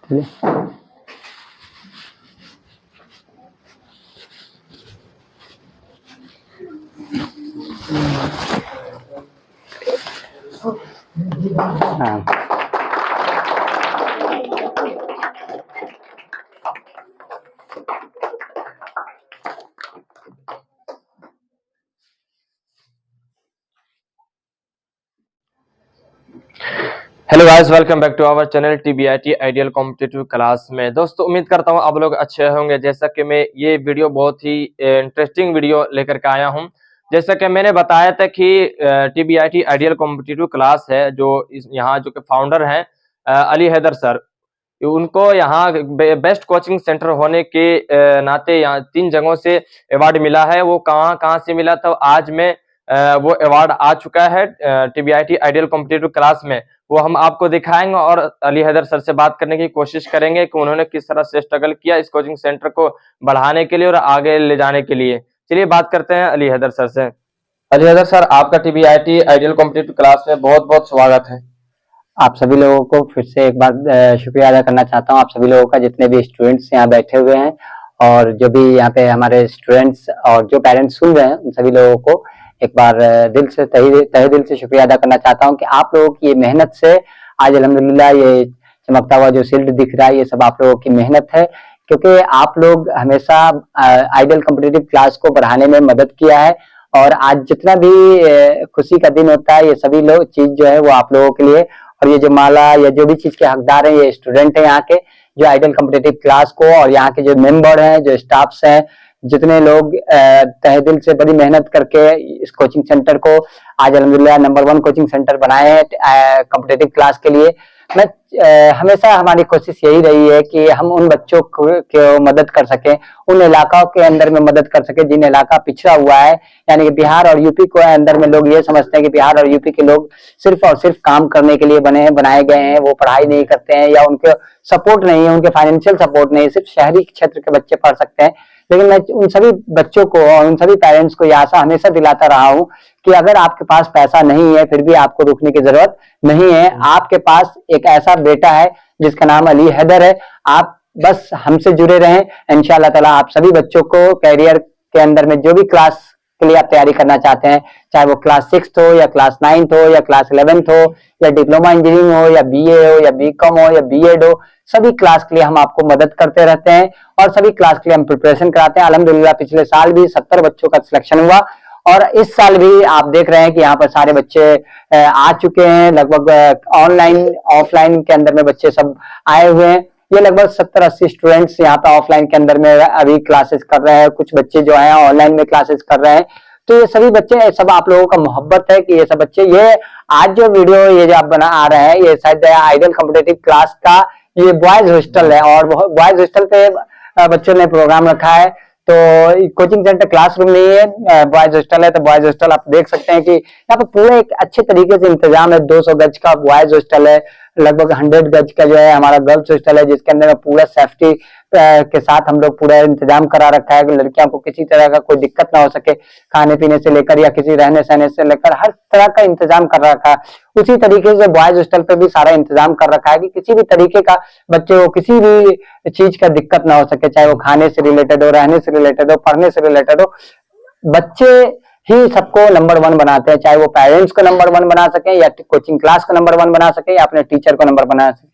हाँ। Hello guys, welcome back to our channel TBIT ideal competitive class में। दोस्तों उम्मीद करता हूं आप लोग अच्छे होंगे। जैसा कि मैं ये वीडियो बहुत ही इंटरेस्टिंग वीडियो लेकर के आया हूं। जैसा कि मैंने बताया था कि TBIT आइडियल कॉम्पिटिटिव क्लास है, जो यहाँ जो कि फाउंडर हैं अली हैदर सर, उनको यहाँ बेस्ट कोचिंग सेंटर होने के नाते यहाँ 3 जगहों से अवार्ड मिला है। वो कहाँ से मिला था, आज में वो अवार्ड आ चुका है TBIT आइडियल कॉम्पिटिटिव क्लास में। वो हम आपको दिखाएंगे और अली हैदर सर से बात करने की कोशिश करेंगे कि उन्होंने किस तरह से स्ट्रगल किया इस कोचिंग सेंटर को बढ़ाने के लिए और आगे ले जाने के लिए। चलिए बात करते हैं अली हैदर सर से। अली हैदर सर, आपका TBIT आइडियल कॉम्पिटिटिव क्लास में बहुत बहुत स्वागत है। आप सभी लोगों को फिर से एक बार शुक्रिया अदा करना चाहता हूं, आप सभी लोगों का, जितने भी स्टूडेंट्स यहाँ बैठे हुए हैं और जो भी यहाँ पे हमारे स्टूडेंट्स और जो पेरेंट्स सुन रहे हैं, उन सभी लोगों को एक बार दिल से तहे दिल से शुक्रिया अदा करना चाहता हूं कि आप लोगों की ये मेहनत से आज अल्हम्दुलिल्लाह ये चमकता हुआ जो शील्ड दिख रहा है, ये सब आप लोगों की मेहनत है। क्योंकि आप लोग हमेशा आइडियल कॉम्पिटिटिव क्लास को बढ़ाने में मदद किया है और आज जितना भी खुशी का दिन होता है, ये सभी लोग चीज जो है वो आप लोगों के लिए, और ये जो माला या जो भी चीज के हकदार हैं, ये स्टूडेंट हैं यहाँ के, जो आइडियल कॉम्पिटिटिव क्लास को, और यहाँ के जो मेंबर हैं, जो स्टाफ्स हैं, जितने लोग तहे दिल से बड़ी मेहनत करके इस कोचिंग सेंटर को आज अल्हम्दुलिल्लाह नंबर 1 कोचिंग सेंटर बनाए हैं कॉम्पिटिटिव क्लास के लिए। मैं हमेशा हमारी कोशिश यही रही है कि हम उन बच्चों को मदद कर सकें, उन इलाकों के अंदर में मदद कर सके जिन इलाका पिछड़ा हुआ है। यानी कि बिहार और यूपी को अंदर में लोग ये समझते हैं कि बिहार और यूपी के लोग सिर्फ और सिर्फ काम करने के लिए बनाए गए हैं, वो पढ़ाई नहीं करते हैं या उनके सपोर्ट नहीं है, उनके फाइनेंशियल सपोर्ट नहीं है, सिर्फ शहरी क्षेत्र के बच्चे पढ़ सकते हैं। लेकिन मैं उन सभी बच्चों को और उन सभी पेरेंट्स को ये आशा हमेशा दिलाता रहा हूँ कि अगर आपके पास पैसा नहीं है, फिर भी आपको रुकने की जरूरत नहीं है। आपके पास एक ऐसा बेटा है जिसका नाम अली हैदर है। आप बस हमसे जुड़े रहें, इंशाअल्लाह ताला आप सभी बच्चों को कैरियर के अंदर में जो भी क्लास के लिए आप तैयारी करना चाहते हैं, चाहे वो क्लास 6 हो या क्लास 9 हो या क्लास 11 हो या डिप्लोमा इंजीनियरिंग हो या BA हो या BCom हो या B.Ed हो, सभी क्लास के लिए हम आपको मदद करते रहते हैं और सभी क्लास के लिए हम प्रिपरेशन कराते हैं। अल्हम्दुलिल्लाह पिछले साल भी 70 बच्चों का सिलेक्शन हुआ और इस साल भी आप देख रहे हैं कि यहाँ पर सारे बच्चे आ चुके हैं। लगभग ऑनलाइन ऑफलाइन के अंदर में बच्चे सब आए हुए हैं। ये लगभग 70-80 स्टूडेंट्स यहाँ पे ऑफलाइन के अंदर में अभी क्लासेस कर रहे हैं, कुछ बच्चे जो हैं ऑनलाइन में क्लासेस कर रहे हैं। तो ये सभी बच्चे, सब आप लोगों का मोहब्बत है कि ये सब बच्चे, ये आज जो वीडियो ये जो आप बना आ रहे हैं, ये शायद आइडियल कॉम्पिटिटिव क्लास का ये बॉयज हॉस्टल है और बॉयज हॉस्टल पे बच्चों ने प्रोग्राम रखा है। तो कोचिंग सेंटर क्लासरूम नहीं है, बॉयज हॉस्टल है। तो बॉयज हॉस्टल आप देख सकते हैं कि यहाँ पे पूरे एक अच्छे तरीके से इंतजाम है। 200 गज का बॉयज हॉस्टल है, लगभग 100 गज का जो है हमारा गर्ल्स हॉस्टल है, जिसके अंदर पूरा सेफ्टी के साथ हम लोग पूरा इंतजाम करा रखा है कि लड़कियों को किसी तरह का कोई दिक्कत ना हो सके, खाने पीने से लेकर या किसी रहने सहने से लेकर हर तरह का इंतजाम कर रखा है। उसी तरीके से बॉयज हॉस्टल पे भी सारा इंतजाम कर रखा है कि किसी भी तरीके का बच्चे को किसी भी चीज का दिक्कत ना हो सके, चाहे वो खाने से रिलेटेड हो, रहने से रिलेटेड हो, पढ़ने से रिलेटेड हो। बच्चे ही सबको नंबर 1 बनाते हैं, चाहे वो पेरेंट्स को नंबर 1 बना सके या कोचिंग क्लास को नंबर 1 बना सके या अपने टीचर को नंबर बना सके।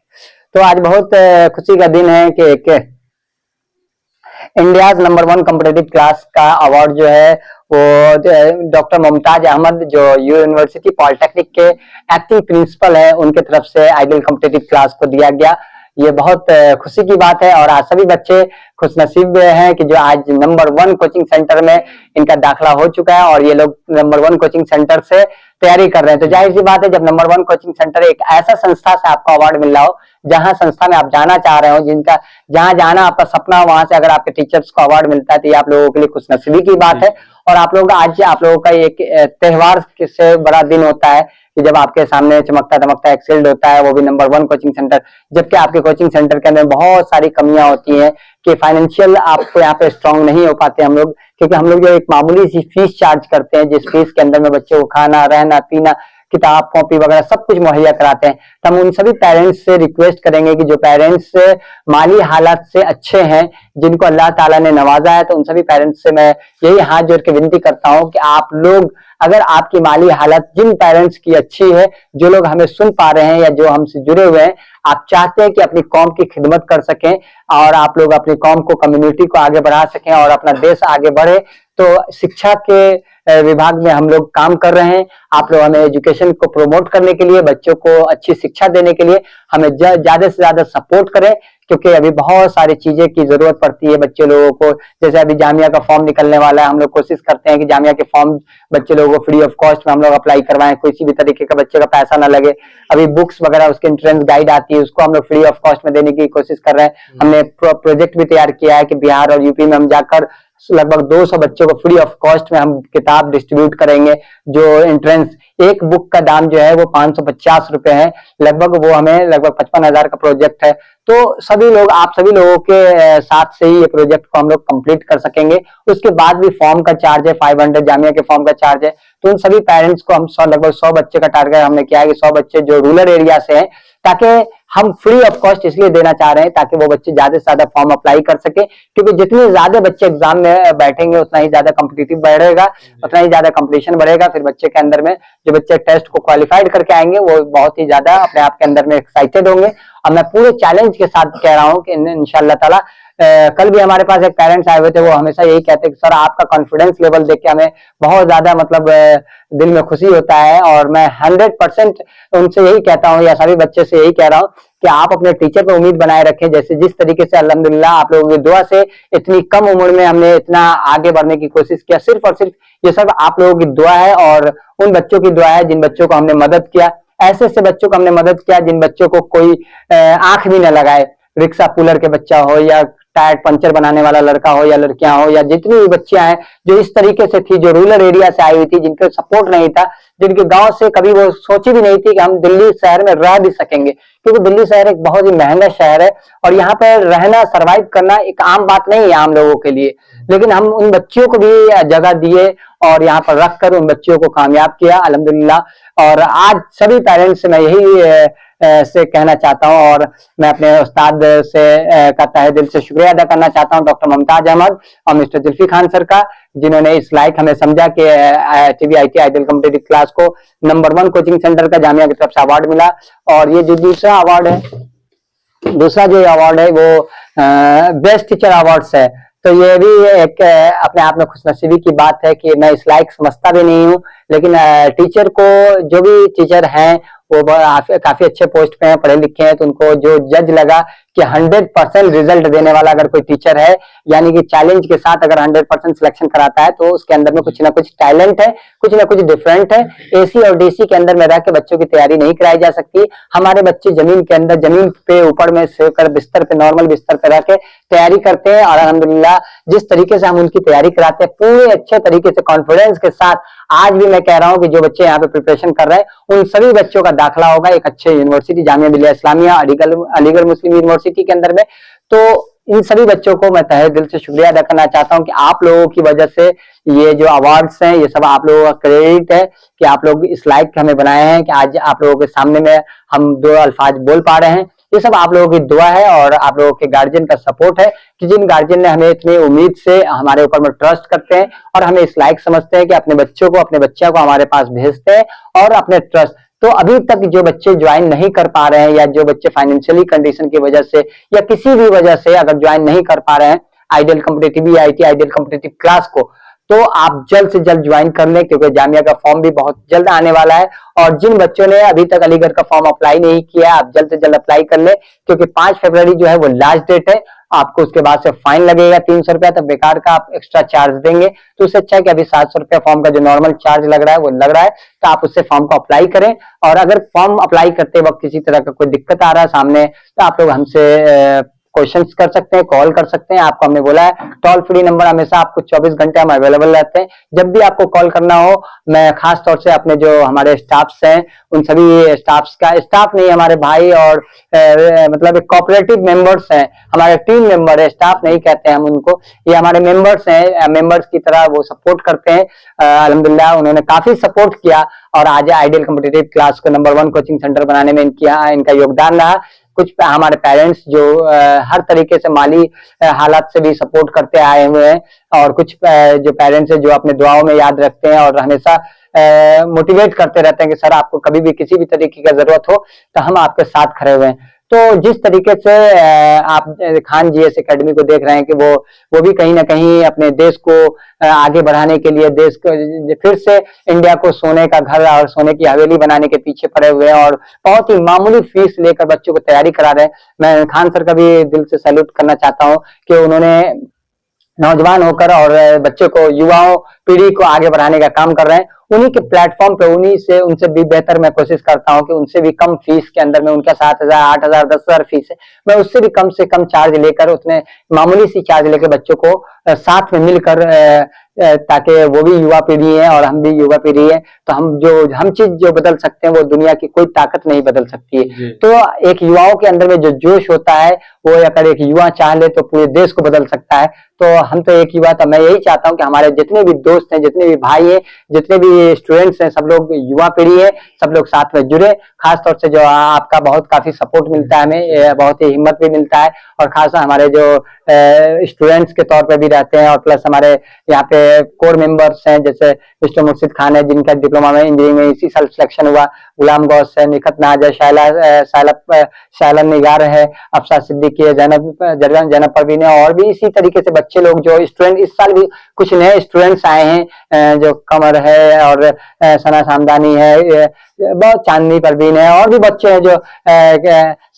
तो आज बहुत खुशी का दिन है कि एक इंडिया नंबर 1 कॉम्पिटिटिव क्लास का अवार्ड जो है वो डॉक्टर मुमताज अहमद, जो यूनिवर्सिटी पॉलिटेक्निक के एक्टिंग प्रिंसिपल है, उनके तरफ से आइडियल कॉम्पिटिटिव क्लास को दिया गया। ये बहुत खुशी की बात है और आज सभी बच्चे खुशनसीब हैं कि जो आज नंबर 1 कोचिंग सेंटर में इनका दाखिला हो चुका है और ये लोग नंबर 1 कोचिंग सेंटर से तैयारी कर रहे हैं। तो जाहिर सी बात है, जब नंबर 1 कोचिंग सेंटर एक ऐसा संस्था से आपको अवार्ड मिल रहा हो, जहां संस्था में आप जाना चाह रहे हो, जिनका जहां जाना आपका सपना हो, वहां से अगर आपके टीचर्स को अवार्ड मिलता है तो ये आप लोगों के लिए खुशनसीबी की बात है। और आप लोग आज आप लोगों का एक त्योहार से बड़ा दिन होता है कि जब आपके सामने चमकता दमकता एक शील्ड होता है, वो भी नंबर 1 कोचिंग सेंटर। जबकि आपके कोचिंग सेंटर के अंदर बहुत सारी कमियां होती हैं कि फाइनेंशियल आपको यहाँ पे स्ट्रांग नहीं हो पाते हम लोग, क्योंकि हम लोग जो एक मामूली सी फीस चार्ज करते हैं, जिस फीस के अंदर में बच्चे को खाना रहना पीना किताब कॉपी वगैरह सब कुछ मुहैया कराते हैं। तो हम उन सभी पेरेंट्स से रिक्वेस्ट करेंगे कि जो पेरेंट्स माली हालात से अच्छे हैं, जिनको अल्लाह ताला ने नवाजा है, तो उन सभी पेरेंट्स से मैं यही हाथ जोड़ के विनती करता हूं कि आप लोग, अगर आपकी माली हालत जिन पेरेंट्स की अच्छी है, जो लोग हमें सुन पा रहे हैं या जो हमसे जुड़े हुए हैं, आप चाहते हैं कि अपनी कौम की खिदमत कर सकें और आप लोग अपनी कौम को, कम्युनिटी को आगे बढ़ा सकें और अपना देश आगे बढ़े, तो शिक्षा के विभाग में हम लोग काम कर रहे हैं। आप लोग हमें एजुकेशन को प्रमोट करने के लिए, बच्चों को अच्छी शिक्षा देने के लिए हमें ज्यादा से ज्यादा सपोर्ट करें, क्योंकि अभी बहुत सारी चीजें की जरूरत पड़ती है बच्चे लोगों को। जैसे अभी जामिया का फॉर्म निकलने वाला है, हम लोग कोशिश करते हैं कि जामिया के फॉर्म बच्चे लोगों को फ्री ऑफ कॉस्ट में हम लोग अप्लाई करवाएं, किसी भी तरीके का बच्चे का पैसा ना लगे। अभी बुक्स वगैरह, उसके एंट्रेंस गाइड आती है, उसको हम लोग फ्री ऑफ कॉस्ट में देने की कोशिश कर रहे हैं। हमने प्रोजेक्ट भी तैयार किया है कि बिहार और यूपी में हम जाकर लगभग 200 बच्चों को फ्री ऑफ कॉस्ट में हम किताब डिस्ट्रीब्यूट करेंगे। जो एंट्रेंस एक बुक का दाम जो है वो 550 रुपए है, लगभग वो हमें लगभग 55,000 का प्रोजेक्ट है। तो सभी लोग, आप सभी लोगों के साथ से ही ये प्रोजेक्ट को हम लोग कंप्लीट कर सकेंगे। उसके बाद भी फॉर्म का चार्ज है 500, जामिया के फॉर्म का चार्ज है। तो उन सभी पेरेंट्स को हम लगभग 100 बच्चे का टारगेट हमने किया है कि 100 बच्चे जो रूरल एरिया से हैं, ताकि हम फ्री ऑफ कॉस्ट इसलिए देना चाह रहे हैं ताकि वो बच्चे ज्यादा से ज्यादा फॉर्म अप्लाई कर सके, क्योंकि जितने ज्यादा बच्चे एग्जाम में बैठेंगे उतना ही ज्यादा कॉम्पिटिटिव बढ़ेगा, उतना ही ज्यादा कंपटीशन बढ़ेगा। फिर बच्चे के अंदर में, जो बच्चे टेस्ट को क्वालिफाइड करके आएंगे, वो बहुत ही ज्यादा अपने आप के अंदर में एक्साइटेड होंगे। और मैं पूरे चैलेंज के साथ कह रहा हूँ कि इंशाल्लाह ताला, कल भी हमारे पास एक पेरेंट्स आए हुए थे, वो हमेशा यही कहते कि सर आपका कॉन्फिडेंस लेवल देख के हमें बहुत ज्यादा मतलब दिल में खुशी होता है। और मैं 100% उनसे यही कहता हूँ, या सभी बच्चे से यही कह रहा हूँ कि आप अपने टीचर पर उम्मीद बनाए रखें। जैसे जिस तरीके से अल्हम्दुलिल्लाह आप लोगों की दुआ से इतनी कम उम्र में हमने इतना आगे बढ़ने की कोशिश किया, सिर्फ और सिर्फ ये सब आप लोगों की दुआ है और उन बच्चों की दुआ है जिन बच्चों को हमने मदद किया। ऐसे ऐसे बच्चों को हमने मदद किया जिन बच्चों को कोई आंख भी न लगाए, रिक्शा पुलर के बच्चा हो या टायर पंचर बनाने वाला लड़का हो या लड़कियां हो, या जितनी भी बच्चियां हैं जो इस तरीके से थी, जो रूरल एरिया से आई हुई थी, जिनके सपोर्ट नहीं था, जिनके गांव से कभी वो सोची भी नहीं थी कि हम दिल्ली शहर में रह भी सकेंगे, क्योंकि दिल्ली शहर एक बहुत ही महंगा शहर है और यहाँ पर रहना, सर्वाइव करना एक आम बात नहीं है आम लोगों के लिए। लेकिन हम उन बच्चियों को भी जगह दिए और यहाँ पर रखकर उन बच्चियों को कामयाब किया अल्हम्दुलिल्लाह। और आज सभी पेरेंट्स से मैं यही से कहना चाहता हूं, और मैं अपने उस्ताद से का तहे दिल से शुक्रिया अदा करना चाहता हूं, डॉक्टर मुमताज अहमद और मिस्टर जुल्फी खान सर का, जिन्होंने इस लायक हमें समझा कि TBIT आइडियल कॉम्पिटिटिव क्लास को नंबर 1 कोचिंग सेंटर का जामिया की तरफ से अवार्ड मिला। और ये जो दूसरा अवार्ड है, दूसरा जो अवार्ड है वो बेस्ट टीचर अवार्ड्स है। तो ये भी एक अपने आप में खुशनसीबी की बात है कि मैं इस लायक समझता भी नहीं हूँ, लेकिन टीचर को, जो भी टीचर हैं वो काफी अच्छे पोस्ट पे हैं, पढ़े लिखे हैं, तो उनको जो जज लगा कि 100% रिजल्ट देने वाला अगर कोई टीचर है, यानी कि चैलेंज के साथ अगर 100% सिलेक्शन कराता है, तो उसके अंदर में कुछ ना कुछ टैलेंट है, कुछ ना कुछ डिफरेंट है। AC और DC के अंदर में रह के बच्चों की तैयारी नहीं कराई जा सकती। हमारे बच्चे जमीन के अंदर, जमीन पे ऊपर में सोकर बिस्तर पे, नॉर्मल बिस्तर पे रह के तैयारी करते हैं, और अल्हम्दुलिल्लाह जिस तरीके से हम उनकी तैयारी कराते हैं पूरे अच्छे तरीके से कॉन्फिडेंस के साथ, आज भी मैं कह रहा हूं कि जो बच्चे यहाँ पे प्रिपरेशन कर रहे हैं उन सभी बच्चों का दाखिला होगा एक अच्छे यूनिवर्सिटी, जामिया मिलिया इस्लामिया, अलीगढ़ मुस्लिम यूनिवर्सिटी के अंदर में। तो इन सभी बच्चों को मैं तहे दिल से शुक्रिया अदा करना चाहता हूं कि आप लोगों की वजह से ये जो अवार्ड्स हैं, ये सब आप लोगों का क्रेडिट है कि आप लोग इस लायक हमें बनाए हैं कि आज आप लोगों के सामने में हम 2 अल्फाज बोल पा रहे हैं। ये सब आप लोगों की दुआ है और आप लोगों के गार्जियन का सपोर्ट है कि जिन गार्जियन ने हमें इतनी उम्मीद से हमारे ऊपर में ट्रस्ट करते हैं और हमें इस लायक समझते हैं कि अपने बच्चों को, अपने बच्चियों को हमारे पास भेजते हैं और अपने ट्रस्ट। तो अभी तक जो बच्चे ज्वाइन नहीं कर पा रहे हैं, या जो बच्चे फाइनेंशियली कंडीशन की वजह से या किसी भी वजह से अगर ज्वाइन नहीं कर पा रहे हैं ideal competitive TBIT ideal competitive class को, तो आप जल्द से जल्द ज्वाइन कर लें, क्योंकि जामिया का फॉर्म भी बहुत जल्द आने वाला है। और जिन बच्चों ने अभी तक अलीगढ़ का फॉर्म अप्लाई नहीं किया, आप जल्द से जल्द अप्लाई कर लें, क्योंकि 5 फरवरी जो है वो लास्ट डेट है। आपको उसके बाद से फाइन लगेगा 300 रुपया, तो बेकार का आप एक्स्ट्रा चार्ज देंगे। तो उससे अच्छा है कि अभी 700 रुपया फॉर्म का जो नॉर्मल चार्ज लग रहा है वो लग रहा है, तो आप उससे फॉर्म को अप्लाई करें। और अगर फॉर्म अप्लाई करते वक्त किसी तरह का कोई दिक्कत आ रहा है सामने, तो आप लोग हमसे क्वेश्चंस कर सकते हैं, कॉल कर सकते हैं। आपको हमने बोला है टोल फ्री नंबर हमेशा आपको 24 घंटे हम अवेलेबल रहते हैं। जब भी आपको कॉल करना हो, मैं खास तौर से अपने जो हमारे स्टाफ्स हैं उन सभी स्टाफ्स का, स्टाफ नहीं हमारे भाई और मतलब कोऑपरेटिव मेंबर्स हैं, हमारे टीम मेंबर है, स्टाफ नहीं कहते हैं हम उनको, ये हमारे मेंबर्स हैं, मेंबर्स की तरह वो सपोर्ट करते हैं। अल्हम्दुलिल्लाह उन्होंने काफी सपोर्ट किया और आज आइडियल कॉम्पिटिटिव क्लास को नंबर 1 कोचिंग सेंटर बनाने में इनका योगदान रहा। कुछ हमारे पेरेंट्स जो हर तरीके से माली हालात से भी सपोर्ट करते आए हुए हैं, और कुछ जो पेरेंट्स हैं जो अपने दुआओं में याद रखते हैं और हमेशा मोटिवेट करते रहते हैं कि सर आपको कभी भी किसी भी तरीके की जरूरत हो तो हम आपके साथ खड़े हुए हैं। तो जिस तरीके से आप खान जीएस एकेडमी को देख रहे हैं कि वो भी कहीं ना कहीं अपने देश को आगे बढ़ाने के लिए, देश को फिर से इंडिया को सोने का घर और सोने की हवेली बनाने के पीछे पड़े हुए हैं और बहुत ही मामूली फीस लेकर बच्चों को तैयारी करा रहे हैं। मैं खान सर का भी दिल से सैल्यूट करना चाहता हूँ कि उन्होंने नौजवान होकर और बच्चों को, युवाओं पीढ़ी को आगे बढ़ाने का काम कर रहे हैं। उन्हीं के प्लेटफॉर्म पे उनसे भी बेहतर मैं कोशिश करता हूं कि उनसे भी कम फीस के अंदर में, उनका 7,000, 8,000, 10,000 फीस है, मैं उससे भी कम से कम चार्ज लेकर, उतने मामूली सी चार्ज लेकर बच्चों को साथ में मिलकर, ताकि वो भी युवा पीढ़ी है और हम भी युवा पीढ़ी है, तो हम चीज जो बदल सकते हैं वो दुनिया की कोई ताकत नहीं बदल सकती है। तो एक युवाओं के अंदर में जो जोश होता है वो अगर एक युवा चाह ले तो पूरे देश को बदल सकता है। तो हम तो एक युवा, तो मैं यही चाहता हूँ कि हमारे जितने भी दोस्त हैं, जितने भी भाई हैं, जितने भी स्टूडेंट्स हैं, सब लोग युवा पीढ़ी है, सब लोग साथ में जुड़े। खासतौर से जो आपका बहुत काफी सपोर्ट मिलता है हमें, बहुत ही हिम्मत भी मिलता है, और खास हमारे जो स्टूडेंट्स के तौर पे भी रहते हैं, और प्लस हमारे यहाँ पे कोर मेंबर्स हैं जैसे मिस्टर मुर्शिद खान है जिनका डिप्लोमा में इंजीनियरिंग में इसी साल सिलेक्शन हुआ, गुलाम गौस है, निखत नाज है, शाइलन निगार है, अफसा सिद्दीकी है, जैनब परवीन है, और भी इसी तरीके से बच्चे लोग जो स्टूडेंट, इस साल भी कुछ नए स्टूडेंट्स आए हैं, जो कमर है और सना सामदानी है, बहुत चांदनी परवीन है, और भी बच्चे हैं जो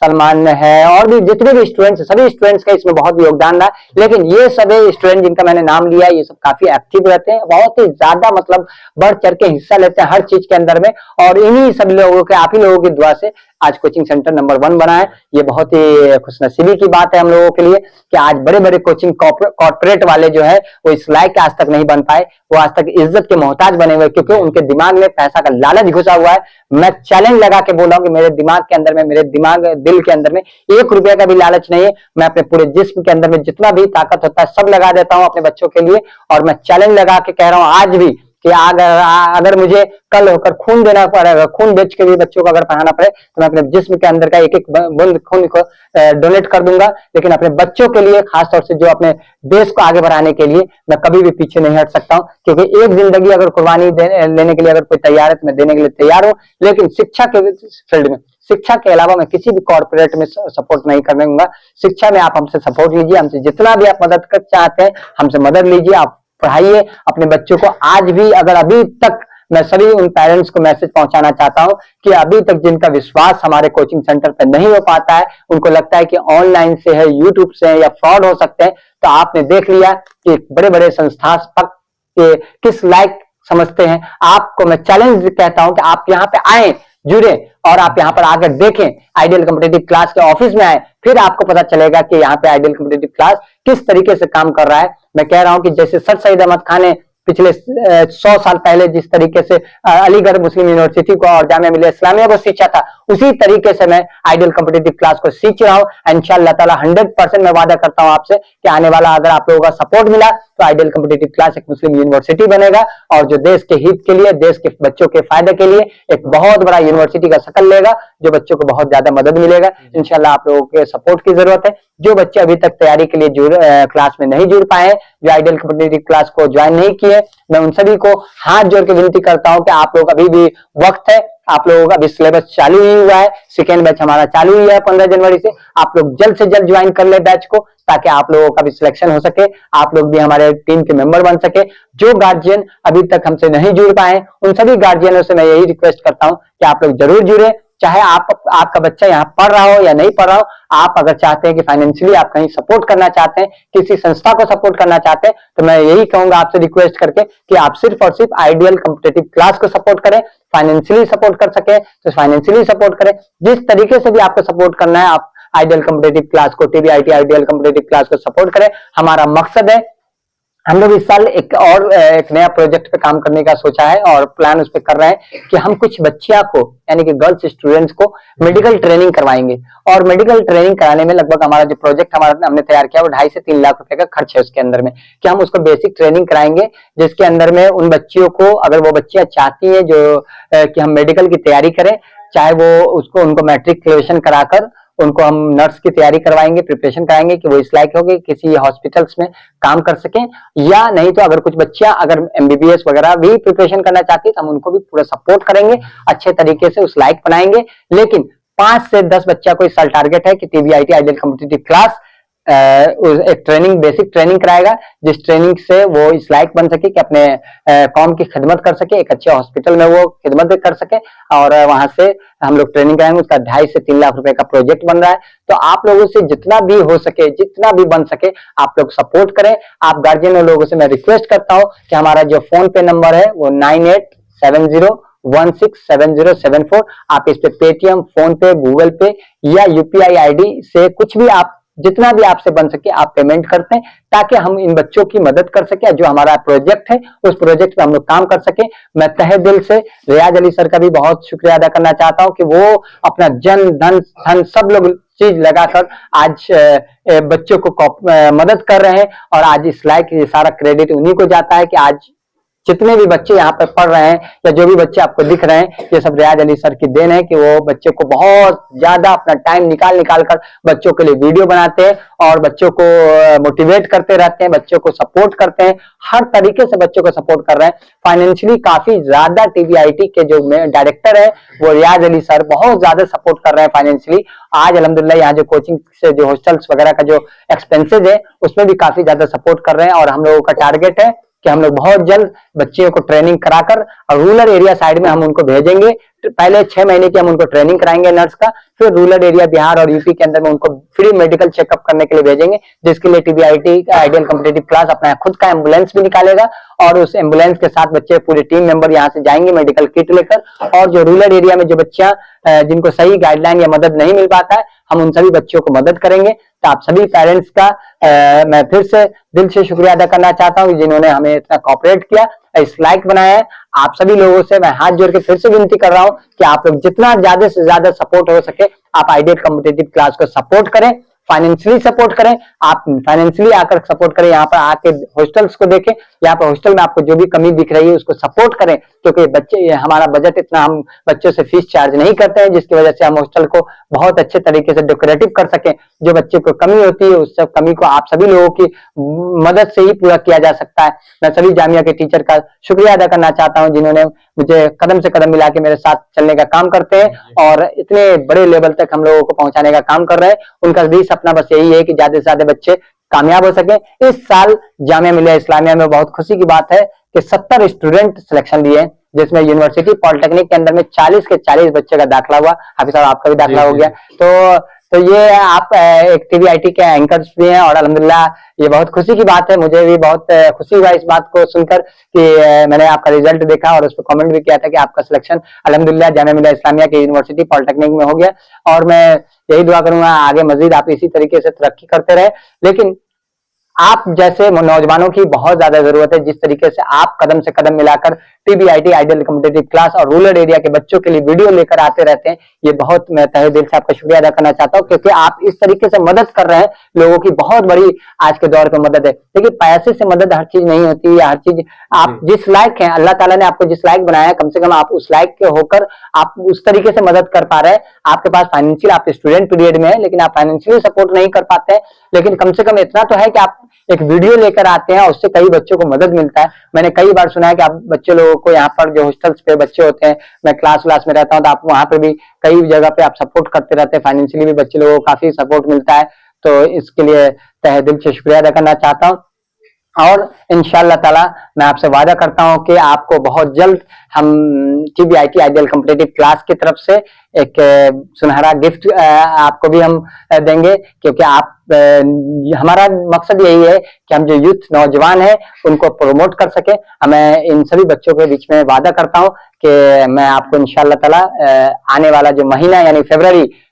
सलमान है, और भी जितने भी स्टूडेंट्स, सभी स्टूडेंट्स का इसमें बहुत योगदान रहा। लेकिन ये सभी स्टूडेंट जिनका मैंने नाम लिया, ये सब काफी एक्टिव रहते हैं, बहुत ही ज्यादा मतलब बढ़ चढ़ के हिस्सा लेते हैं हर चीज के अंदर में, और इन्हीं सब लोगों के, आप ही लोगों की दुआ से आज कोचिंग सेंटर नंबर 1 बना है। ये बहुत ही खुशनसीबी की बात है हम लोगों के लिए कि आज बड़े बड़े कोचिंग कॉर्पोरेट वाले जो है वो इस लायक आज तक नहीं बन पाए, वो आज तक इज्जत के मोहताज बने हुए, क्योंकि उनके दिमाग में पैसा का लालच घुसा हुआ है। मैं चैलेंज लगा के बोल रहा हूं कि मेरे दिमाग के अंदर में, मेरे दिल के अंदर में 1 रुपया का भी लालच नहीं है। मैं अपने पूरे जिस्म के अंदर में जितना भी ताकत होता है सब लगा देता हूं अपने बच्चों के लिए, और मैं चैलेंज लगा के कह रहा हूं आज भी कि अगर मुझे कल होकर खून देना पड़ेगा, खून बेच के भी बच्चों को अगर पढ़ाना पड़े, तो मैं अपने जिस्म के अंदर का एक एक बूंद खून को डोनेट कर दूंगा। लेकिन अपने बच्चों के लिए, खासतौर से जो अपने देश को आगे बढ़ाने के लिए, मैं कभी भी पीछे नहीं हट सकता हूँ, क्योंकि एक जिंदगी अगर कुर्बानी लेने के लिए अगर कोई तैयार है तो मैं देने के लिए तैयार हूँ। लेकिन शिक्षा के फील्ड में, शिक्षा के अलावा मैं किसी भी कॉर्पोरेट में सपोर्ट नहीं करने दूंगा। शिक्षा में आप हमसे सपोर्ट लीजिए, हमसे जितना भी आप मदद कर चाहते हैं हमसे मदद लीजिए, आप पढ़ाइए अपने बच्चों को। आज भी अगर अभी तक मैं सभी उन पेरेंट्स को मैसेज पहुंचाना चाहता हूं कि अभी तक जिनका विश्वास हमारे कोचिंग सेंटर पर नहीं हो पाता है, उनको लगता है कि ऑनलाइन से है, यूट्यूब से है या फ्रॉड हो सकते हैं, तो आपने देख लिया कि बड़े बड़े संस्थापक के किस लायक समझते हैं। आपको मैं चैलेंज कहता हूं कि आप यहाँ पे आए, जुड़े, और आप यहाँ पर आकर देखें, आइडियल कॉम्पिटिटिव क्लास के ऑफिस में आए, फिर आपको पता चलेगा कि यहाँ पे आइडियल कॉम्पिटिटिव क्लास किस तरीके से काम कर रहा है। मैं कह रहा हूं कि जैसे सर सईद अहमद खान ने पिछले 100 साल पहले जिस तरीके से अलीगढ़ मुस्लिम यूनिवर्सिटी को और जामिया मिलिया इस्लामिया को सींचा था, उसी तरीके से मैं आइडियल कॉम्पिटिटिव क्लास को सींच रहा हूं। इंशाअल्लाह ताला 100% मैं वादा करता हूं आपसे कि आने वाला अगर आप लोगों का सपोर्ट मिला तो आइडियल कॉम्पिटिटिव क्लास एक मुस्लिम यूनिवर्सिटी बनेगा, और जो देश के हित के लिए, देश के बच्चों के फायदे के लिए एक बहुत बड़ा यूनिवर्सिटी का शक्ल लेगा, जो बच्चों को बहुत ज्यादा मदद मिलेगा। इंशाअल्लाह आप लोगों के सपोर्ट की जरूरत है। जो बच्चे अभी तक तैयारी के लिए क्लास में नहीं जुड़ पाए हैं, जो आइडियल कॉम्पिटिटिव क्लास को ज्वाइन नहीं किए, मैं उन सभी को हाथ जोड़ के विनती करता हूं कि आप लोग अभी भी वक्त है, आप लोगों का अभी सिलेबस चालू ही हुआ है, सेकेंड बैच हमारा चालू ही है 15 जनवरी से। आप लोग जल्द से जल्द ज्वाइन कर ले बैच को, ताकि आप लोगों का भी सिलेक्शन हो सके, आप लोग भी हमारे टीम के मेंबर बन सके। जो गार्जियन अभी तक हमसे नहीं जुड़ पाए, उन सभी गार्जियनों से मैं यही रिक्वेस्ट करता हूं कि आप लोग जरूर जुड़े, चाहे आपका बच्चा यहाँ पढ़ रहा हो या नहीं पढ़ रहा हो। आप अगर चाहते हैं कि फाइनेंशियली आप कहीं सपोर्ट करना चाहते हैं, किसी संस्था को सपोर्ट करना चाहते हैं, तो मैं यही कहूंगा आपसे रिक्वेस्ट करके कि आप सिर्फ और सिर्फ आइडियल कॉम्पिटिटिव क्लास को सपोर्ट करें। फाइनेंशियली सपोर्ट कर सके तो फाइनेंशियली सपोर्ट करें, जिस तरीके से भी आपको सपोर्ट करना है आप आइडियल कॉम्पिटिटिव क्लास को, TBIT आइडियल कॉम्पिटिटिव क्लास को सपोर्ट करें। हमारा मकसद है, हम लोग इस साल एक नया प्रोजेक्ट पे काम करने का सोचा है और प्लान उस पे कर रहे हैं कि हम कुछ बच्चियां को, यानी कि गर्ल्स स्टूडेंट्स को मेडिकल ट्रेनिंग करवाएंगे। और मेडिकल ट्रेनिंग कराने में लगभग हमारा जो प्रोजेक्ट हमने तैयार किया वो 2.5 से 3 लाख रुपए का खर्च है उसके अंदर में, कि हम उसको बेसिक ट्रेनिंग कराएंगे, जिसके अंदर में उन बच्चियों को, अगर वो बच्चियां चाहती है जो कि हम मेडिकल की तैयारी करें, चाहे वो उसको उनको मैट्रिकुलेशन कराकर उनको हम नर्स की तैयारी करवाएंगे, प्रिपरेशन कराएंगे कि वो इस लायक होगी किसी हॉस्पिटल्स में काम कर सकें, या नहीं तो अगर कुछ बच्चियां अगर MBBS वगैरह भी प्रिपरेशन करना चाहती है तो हम उनको भी पूरा सपोर्ट करेंगे, अच्छे तरीके से उस लायक बनाएंगे। लेकिन 5 से 10 बच्चा को इस साल टारगेट है कि TBIT आइडियल कॉम्पिटिटिव क्लास एक ट्रेनिंग, बेसिक ट्रेनिंग कराएगा, जिस ट्रेनिंग से वो इस लायक बन सके कि अपने कौम की खिदमत कर सके, एक अच्छे हॉस्पिटल में वो खिदमत कर सके। और वहां से हम लोग ट्रेनिंग कराएंगे। उसका 2.5 से 3 लाख रुपए का प्रोजेक्ट बन रहा है। तो आप लोगों से जितना भी हो सके, जितना भी बन सके, आप लोग सपोर्ट करें। आप गार्जियन लोगों से मैं रिक्वेस्ट करता हूँ कि हमारा जो फोन पे नंबर है वो 9870167074, आप इस पे पेटीएम, फोन पे, गूगल पे या UPI ID से कुछ भी आप, जितना भी आपसे बन सके आप पेमेंट करते हैं, ताकि हम इन बच्चों की मदद कर सके। जो हमारा प्रोजेक्ट है उस प्रोजेक्ट पे हम लोग काम कर सके। मैं तहे दिल से रियाज अली सर का भी बहुत शुक्रिया अदा करना चाहता हूं कि वो अपना जन धन सब लोग चीज लगाकर आज बच्चों को मदद कर रहे हैं। और आज इस लायक ये सारा क्रेडिट उन्हीं को जाता है कि आज जितने भी बच्चे यहाँ पे पढ़ रहे हैं या जो भी बच्चे आपको दिख रहे हैं, ये सब रियाज अली सर की देन है कि वो बच्चे को बहुत ज्यादा अपना टाइम निकाल कर बच्चों के लिए वीडियो बनाते हैं और बच्चों को मोटिवेट करते रहते हैं, बच्चों को सपोर्ट करते हैं, हर तरीके से बच्चों को सपोर्ट कर रहे हैं। फाइनेंशियली काफी ज्यादा TBIT के जो डायरेक्टर है वो रियाज अली सर बहुत ज्यादा सपोर्ट कर रहे हैं फाइनेंशियली। आज अल्हम्दुलिल्लाह यहाँ जो कोचिंग से जो हॉस्टल्स वगैरह का जो एक्सपेंसेज है उसमें भी काफी ज्यादा सपोर्ट कर रहे हैं। और हम लोगों का टारगेट है कि हम लोग बहुत जल्द बच्चियों को ट्रेनिंग कराकर और रूरल एरिया साइड में हम उनको भेजेंगे। पहले 6 महीने की हम उनको ट्रेनिंग कराएंगे नर्स का, फिर रूरल एरिया बिहार और यूपी के अंदर में उनको फ्री मेडिकल चेकअप करने के लिए भेजेंगे, जिसके लिए TBIT आइडियल कॉम्पिटिटिव क्लास अपना खुद का एम्बुलेंस भी निकालेगा और उस एम्बुलेंस के साथ बच्चे पूरे टीम मेंबर यहाँ से जाएंगे मेडिकल किट लेकर। और जो रूरल एरिया में जो बच्चियां जिनको सही गाइडलाइन या मदद नहीं मिल पाता है, हम उन सभी बच्चों को मदद करेंगे। तो आप सभी पेरेंट्स का मैं फिर से दिल से शुक्रिया अदा करना चाहता हूँ जिन्होंने हमें इतना कोऑपरेट किया, इस लायक बनाया है। आप सभी लोगों से मैं हाथ जोड़ के फिर से विनती कर रहा हूँ कि आप लोग जितना ज्यादा से ज्यादा सपोर्ट हो सके आप आइडियल कॉम्पिटिटिव क्लास को सपोर्ट करें, फाइनेंशियली सपोर्ट करें। आप फाइनेंशियली आकर सपोर्ट करें, यहाँ पर आके हॉस्टल्स को देखें, यहाँ पर हॉस्टल में आपको जो भी कमी दिख रही है उसको सपोर्ट करें, क्योंकि बच्चे, हमारा बजट इतना, हम बच्चों से फीस चार्ज नहीं करते हैं, जिसकी वजह से हम हॉस्टल को बहुत अच्छे तरीके से डेकोरेटिव कर सकें। जो बच्चे को कमी होती है उस सब कमी को आप सभी लोगों की मदद से ही पूरा किया जा सकता है। मैं सभी जामिया के टीचर का शुक्रिया अदा करना चाहता हूँ जिन्होंने मुझे कदम से कदम मिला के मेरे साथ चलने का काम करते हैं और इतने बड़े लेवल तक हम लोगों को पहुंचाने का काम कर रहे हैं। उनका भी सपना बस यही है कि ज्यादा से ज्यादा बच्चे कामयाब हो सके। इस साल जामिया मिलिया इस्लामिया में बहुत खुशी की बात है कि 70 स्टूडेंट सिलेक्शन लिए, जिसमें यूनिवर्सिटी पॉलिटेक्निक के अंदर में 40 के 40 बच्चे का दाखिला हुआ। हाफिज साहब आपका भी दाखिला हो गया। तो ये आप एक TBIT के एंकर्स भी हैं और अल्हम्दुलिल्लाह ये बहुत खुशी की बात है। मुझे भी बहुत खुशी हुआ इस बात को सुनकर कि मैंने आपका रिजल्ट देखा और उस पर कमेंट भी किया था कि आपका सिलेक्शन अल्हम्दुलिल्लाह जामिया मिलिया इस्लामिया के यूनिवर्सिटी पॉलिटेक्निक में हो गया। और मैं यही दुआ करूंगा आगे मजीद आप इसी तरीके से तरक्की करते रहे। लेकिन आप जैसे नौजवानों की बहुत ज्यादा जरूरत है। जिस तरीके से आप कदम से कदम मिलाकर TBIT आइडियल कॉम्पिटिटिव क्लास और रूरल एरिया के बच्चों के लिए वीडियो लेकर आते रहते हैं, ये बहुत मैं तहे दिल से आपका शुक्रिया अदा करना चाहता हूँ, क्योंकि आप इस तरीके से मदद कर रहे हैं। लोगों की बहुत बड़ी आज के दौर पे मदद है। देखिए पैसे से मदद हर चीज नहीं होती है, हर चीज आप जिस लायक हैं, अल्लाह ताला ने आपको जिस लायक बनाया है, कम से कम आप उस लायक के होकर आप उस तरीके से मदद कर पा रहे हैं। आपके पास फाइनेंशियल, आप स्टूडेंट पीरियड में है लेकिन आप फाइनेंशियली सपोर्ट नहीं कर पाते हैं, लेकिन कम से कम इतना तो है कि आप एक वीडियो लेकर आते हैं और उससे कई बच्चों को मदद मिलता है। मैंने कई बार सुना है कि आप बच्चे लोगों को यहाँ पर जो हॉस्टल्स पे बच्चे होते हैं, मैं क्लास में रहता हूँ तो आप वहां पे भी कई जगह पे आप सपोर्ट करते रहते हैं, फाइनेंशियली भी बच्चे लोगों को काफी सपोर्ट मिलता है। तो इसके लिए तहे दिल से शुक्रिया अदा करना चाहता हूँ और इंशाअल्लाह ताला मैं आपसे वादा करता हूं कि आपको बहुत जल्द हम TBIT आइडियल कॉम्पिटिटिव क्लास की तरफ से एक सुनहरा गिफ्ट आपको भी हम देंगे, क्योंकि आप हमारा मकसद यही है कि हम जो यूथ नौजवान हैं उनको प्रमोट कर सके। मैं इन सभी बच्चों के बीच में वादा करता हूं कि मैं आपको इंशाअल्लाह ताला आने वाला जो महीना यानी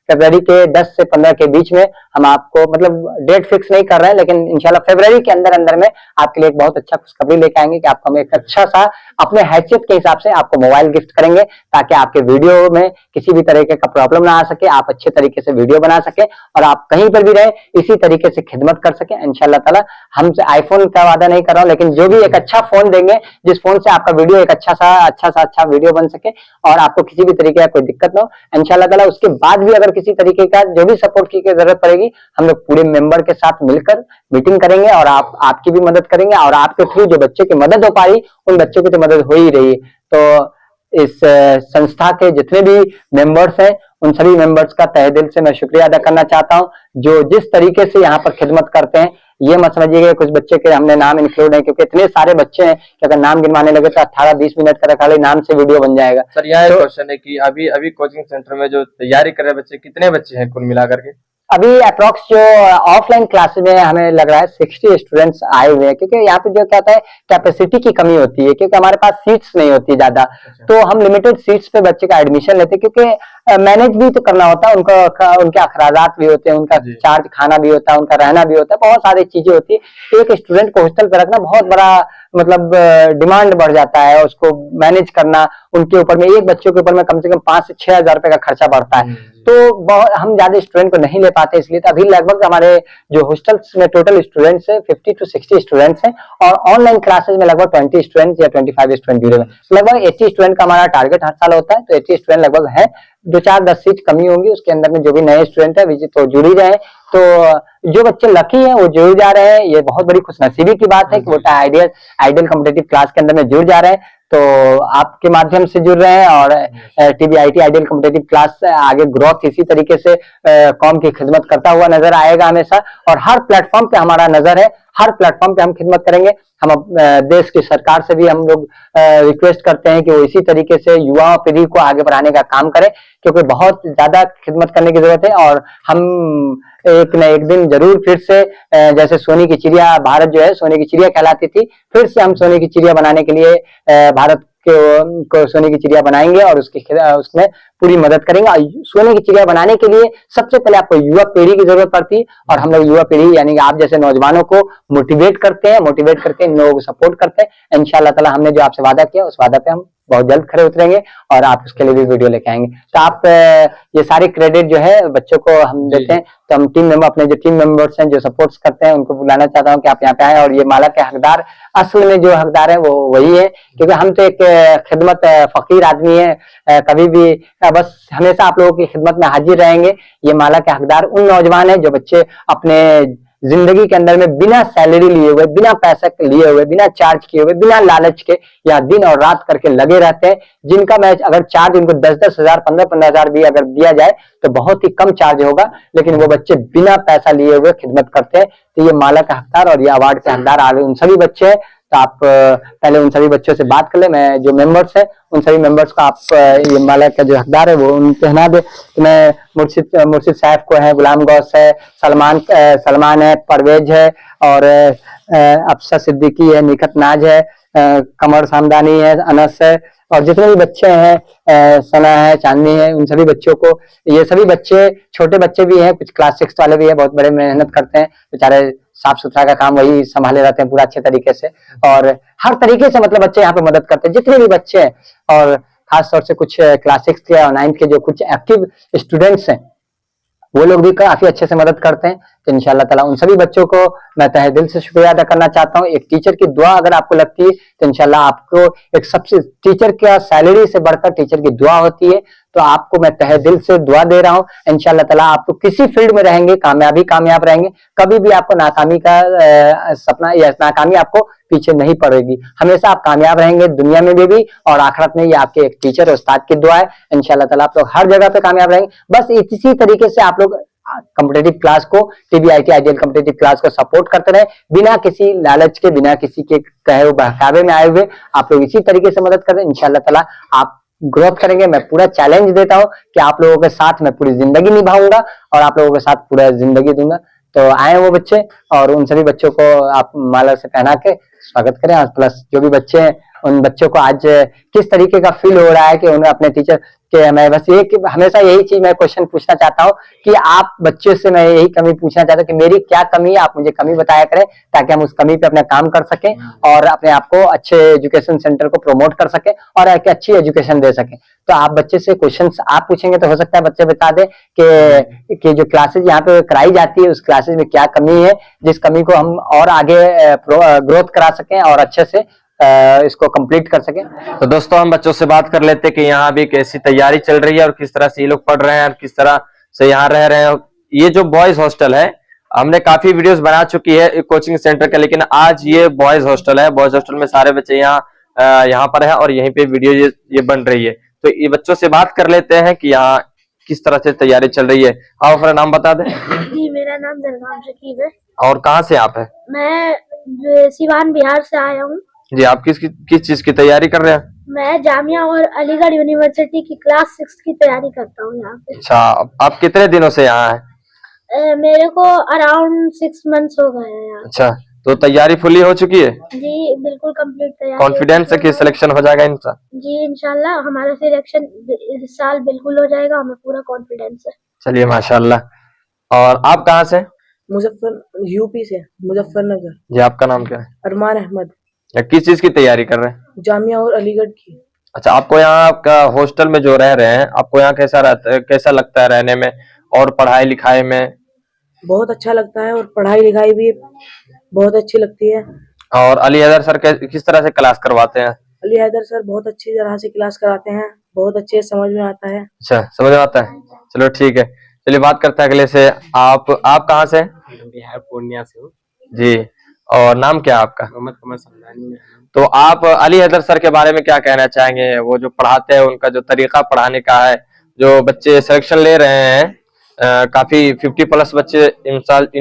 फरवरी के 10 से 15 के बीच में हम आपको, मतलब डेट फिक्स नहीं कर रहे हैं, लेकिन इंशाल्लाह फरवरी के अंदर अंदर में आपके लिए एक बहुत अच्छा खुशखबरी लेके आएंगे कि आपको हम एक अच्छा सा अपने हैसियत के हिसाब से आपको मोबाइल गिफ्ट करेंगे, ताकि आपके वीडियो में किसी भी तरीके का प्रॉब्लम ना आ सके, आप अच्छे तरीके से वीडियो बना सके और आप कहीं पर भी रहे इसी तरीके से खिदमत कर सके इंशाल्लाह ताला। हमसे आईफोन का वादा नहीं कर रहा हूँ, लेकिन जो भी एक अच्छा फोन देंगे जिस फोन से आपका वीडियो एक अच्छा वीडियो बन सके और आपको किसी भी तरीके का कोई दिक्कत ना हो इंशाल्लाह ताला। उसके बाद भी अगर किसी तरीके का जो भी सपोर्ट की जरूरत पड़ेगी, हम लोग पूरे मेंबर के साथ मिलकर मीटिंग करेंगे और आपकी भी मदद करेंगे, और आपके थ्रू जो बच्चे की मदद हो पा रही उन बच्चों की तो मदद हो ही रही है। तो इस संस्था के जितने भी मेंबर्स हैं उन सभी मेंबर्स का तहे दिल से मैं शुक्रिया अदा करना चाहता हूं, जो जिस तरीके से यहाँ पर खिदमत करते हैं। ये मत समझिएगा कुछ बच्चे के हमने नाम इंक्लूड है, क्योंकि इतने सारे बच्चे हैं कि अगर नाम गिनवाने लगे तो 18-20 मिनट का खाली नाम से वीडियो बन जाएगा। सर यह एक क्वेश्चन है कि अभी कोचिंग सेंटर में जो तैयारी कर रहे बच्चे, कितने बच्चे हैं कुल मिलाकर के? अभी अप्रोक्स जो ऑफलाइन क्लासेस में हमें लग रहा है 60 स्टूडेंट्स आए हुए हैं, क्योंकि यहाँ पे जो क्या होता है कैपेसिटी की कमी होती है, क्योंकि हमारे पास सीट्स नहीं होती ज्यादा। तो हम लिमिटेड सीट्स पे बच्चे का एडमिशन लेते हैं, क्योंकि मैनेज भी तो करना होता है, उनके अखराजात भी होते हैं, उनका चार्ज खाना भी होता है, उनका रहना भी होता है, बहुत सारी चीजें होती है। तो एक स्टूडेंट को हॉस्टल पे रखना बहुत बड़ा मतलब डिमांड बढ़ जाता है, उसको मैनेज करना उनके ऊपर में, एक बच्चों के ऊपर में कम से कम 5 से 6 हजार रुपए का खर्चा बढ़ता है। तो हम ज्यादा स्टूडेंट को नहीं ले पाते, इसलिए तो अभी लगभग हमारे जो हॉस्टल्स में टोटल स्टूडेंट्स है 50 to 60 स्टूडेंट्स हैं, और ऑनलाइन क्लासेस में लगभग 20 स्टूडेंट्स या 25 स्टूडेंट जुड़े हुए हैं। लगभग 80 स्टूडेंट का हमारा टारगेट हर साल होता है, तो 80 स्टूडेंट लगभग है। 2-4-10 सीट कमी होंगी, उसके अंदर में जो भी नए स्टूडेंट है विजिट तो जुड़ ही रहे हैं। तो जो बच्चे लकी हैं वो जुड़ जा रहे हैं, ये बहुत बड़ी खुशनसीबी की बात है कि वो आइडियल कॉम्पिटिटिव क्लास के अंदर में जुड़ जा रहे हैं। तो आपके माध्यम से जुड़ रहे हैं, और TBIT आइडियल कॉम्पिटिटिव क्लास आगे ग्रोथ इसी तरीके से कौम की खिदमत करता हुआ नजर आएगा हमेशा, और हर प्लेटफॉर्म पे हमारा नजर है, हर प्लेटफॉर्म पे हम खिदमत करेंगे। हम देश की सरकार से भी हम लोग रिक्वेस्ट करते हैं कि वो इसी तरीके से युवा पीढ़ी को आगे बढ़ाने का काम करे, क्योंकि बहुत ज्यादा खिदमत करने की जरूरत है। और हम एक न एक दिन जरूर फिर से जैसे सोने की चिड़िया, भारत जो है सोने की चिड़िया कहलाती थी, फिर से हम सोने की चिड़िया बनाने के लिए भारत को सोने की चिड़िया बनाएंगे और उसमें पूरी मदद करेंगे। और सोने की चिड़िया बनाने के लिए सबसे पहले आपको युवा पीढ़ी की जरूरत पड़ती है, और हम लोग युवा पीढ़ी यानी कि आप जैसे नौजवानों को मोटिवेट करके इन लोगों को सपोर्ट करते हैं। इंशाल्लाह ताला हमने जो आपसे वादा किया उस वादा पे हम बहुत जल्द खड़े उतरेंगे, और आप उसके लिए भी वीडियो लेके आएंगे। तो आप ये सारे क्रेडिट जो है बच्चों को हम देते हैं। तो हम टीम मेंबर, अपने जो टीम मेंबर्स हैं जो सपोर्ट्स करते हैं, उनको बुलाना चाहता हूँ कि आप यहाँ पे आए, और ये माला के हकदार असल में जो हकदार है वो वही है, क्योंकि हम तो एक खिदमत फकीर आदमी है, कभी भी बस हमेशा आप लोगों की खिदमत में हाजिर रहेंगे। ये माला के हकदार उन नौजवान हैं जो बच्चे अपने जिंदगी के अंदर में बिना सैलरी लिए हुए, बिना पैसा लिए हुए, बिना चार्ज किए हुए, बिना लालच के या दिन और रात करके लगे रहते हैं, जिनका मैच अगर चार्ज इनको 10-10 हजार 15-15 हजार भी अगर दिया जाए तो बहुत ही कम चार्ज होगा, लेकिन वो बच्चे बिना पैसा लिए हुए खिदमत करते हैं। तो ये माला का हकदार और ये अवार्ड के हकदार आगे उन सभी बच्चे हैं। तो आप पहले उन सभी बच्चों से बात कर ले, मैं जो मेंबर्स है उन सभी मेंबर्स को आप ये माला का जो हकदार है वो उन पहना दे। तो मैं मुर्शिद साहब को है, गुलाम गौस है, सलमान है, परवेज है, और अफसा सिद्दीकी है, निखत नाज है, कमर सामदानी है, अनस है, और जितने भी बच्चे हैं, सना है, चांदनी है, उन सभी बच्चों को, ये सभी बच्चे छोटे बच्चे भी हैं, कुछ क्लास 6 वाले भी हैं, बहुत बड़े मेहनत करते हैं बेचारे, साफ सुथरा का काम वही संभाले रहते हैं पूरा अच्छे तरीके से, और हर तरीके से मतलब बच्चे यहाँ पे मदद करते हैं जितने भी बच्चे हैं। और खास तौर से कुछ क्लास 6 के और 9 के जो कुछ एक्टिव स्टूडेंट्स हैं वो लोग भी काफी अच्छे से मदद करते हैं। तो इंशाल्लाह ताला उन सभी बच्चों को मैं तहे दिल से शुक्रिया अदा करना चाहता हूँ। एक टीचर की दुआ अगर आपको लगती है तो इंशाल्लाह आपको एक सबसे, टीचर का सैलरी से बढ़कर टीचर की दुआ होती है, तो आपको मैं तहे दिल से दुआ दे रहा हूँ। इंशाल्लाह ताला आपको किसी फील्ड में रहेंगे कामयाब रहेंगे, कभी भी आपको नाकामी का सपना या नाकामी आपको पीछे नहीं पड़ेगी, हमेशा आप कामयाब रहेंगे दुनिया में भी और आखिरत में। ये आपके एक टीचर उस्ताद की दुआ है, इंशाल्लाह ताला आप लोग हर जगह पे कामयाब रहेंगे। बस इसी तरीके से आप लोग कॉम्पिटिटिव क्लास को, TBIT आइडियल कॉम्पिटिटिव क्लास को सपोर्ट करते रहे, बिना किसी लालच के, बिना किसी के कहे बहकावे में आए हुए आप लोग इसी तरीके से मदद करें। इंशाल्लाह ताला आप ग्रोथ करेंगे। मैं पूरा चैलेंज देता हूँ कि आप लोगों के साथ मैं पूरी जिंदगी निभाऊंगा और आप लोगों के साथ पूरा जिंदगी दूंगा। तो आए वो बच्चे, और उन सभी बच्चों को आप माला से पहना के स्वागत करें, और प्लस जो भी बच्चे हैं उन बच्चों को आज किस तरीके का फील हो रहा है कि उन्हें अपने टीचर कि मैं बस ये कि हमेशा यही चीज मैं क्वेश्चन पूछना चाहता हूँ कि आप बच्चों से मैं यही कमी पूछना चाहता हूँ कि मेरी क्या कमी है, आप मुझे कमी बताया करें ताकि हम उस कमी पे अपना काम कर सकें और अपने आप को अच्छे एजुकेशन सेंटर को प्रमोट कर सकें और एक अच्छी एजुकेशन दे सकें। तो आप बच्चे से क्वेश्चंस आप पूछेंगे तो हो सकता है बच्चे बता दे कि जो क्लासेज यहाँ पे कराई जाती है उस क्लासेज में क्या कमी है, जिस कमी को हम और आगे ग्रोथ करा सकें और अच्छे से इसको कंप्लीट कर सके। तो दोस्तों हम बच्चों से बात कर लेते हैं कि यहाँ भी कैसी तैयारी चल रही है और किस तरह से ये लोग पढ़ रहे हैं और किस तरह से यहाँ रह रहे हैं। ये जो बॉयज हॉस्टल है, हमने काफी वीडियोस बना चुकी है कोचिंग सेंटर का, लेकिन आज ये बॉयज हॉस्टल है। बॉयज हॉस्टल में सारे बच्चे यहाँ पर है और यहीं पे वीडियो ये बन रही है। तो ये बच्चों से बात कर लेते हैं कि यहाँ किस तरह से तैयारी चल रही है। हाँ, अपना नाम बता दें। जी, मेरा नाम दरगाम शकीब है। और कहाँ से आप है? मैं सिवान बिहार से आया हूँ। जी, आप किस चीज की तैयारी कर रहे हैं? मैं जामिया और अलीगढ़ यूनिवर्सिटी की क्लास 6 की तैयारी करता हूँ यहाँ पे। अच्छा, आप कितने दिनों से यहाँ हैं? मेरे को अराउंड 6 मंथ्स हो गए हैं यहाँ। अच्छा, तो तैयारी फुली हो चुकी है? जी, बिल्कुल कंप्लीट तैयारी। कॉन्फिडेंस है कि सिलेक्शन हो जाएगा इनका? जी, इंशाल्लाह हमारा सिलेक्शन इस साल बिल्कुल हो जाएगा, हमें पूरा कॉन्फिडेंस है। चलिए माशाल्लाह। और आप कहाँ से? यूपी से, मुजफ्फरनगर। जी, आपका नाम क्या है? अरमान अहमद। किस चीज की तैयारी कर रहे हैं? जामिया और अलीगढ़ की। अच्छा, आपको यहाँ आपका हॉस्टल में जो रह रहे हैं, आपको यहाँ कैसा लगता है रहने में और पढ़ाई लिखाई में? बहुत अच्छा लगता है और पढ़ाई लिखाई भी बहुत अच्छी लगती है। और अली हैदर सर किस तरह से क्लास करवाते हैं? अली हैदर सर बहुत अच्छी तरह से क्लास कराते हैं, बहुत अच्छे समझ में आता है। अच्छा, समझ में आता है। चलो ठीक है, चलिए बात करते हैं अगले से। आप कहाँ से? बिहार पूर्णिया से हूँ जी, और नाम क्या है आपका? मोहम्मद कमर समदानी। तो आप अली हैदर सर के बारे में क्या कहना चाहेंगे? वो जो पढ़ाते हैं, उनका जो तरीका पढ़ाने का है, जो बच्चे सिलेक्शन ले रहे हैं, काफी 50+ बच्चे इन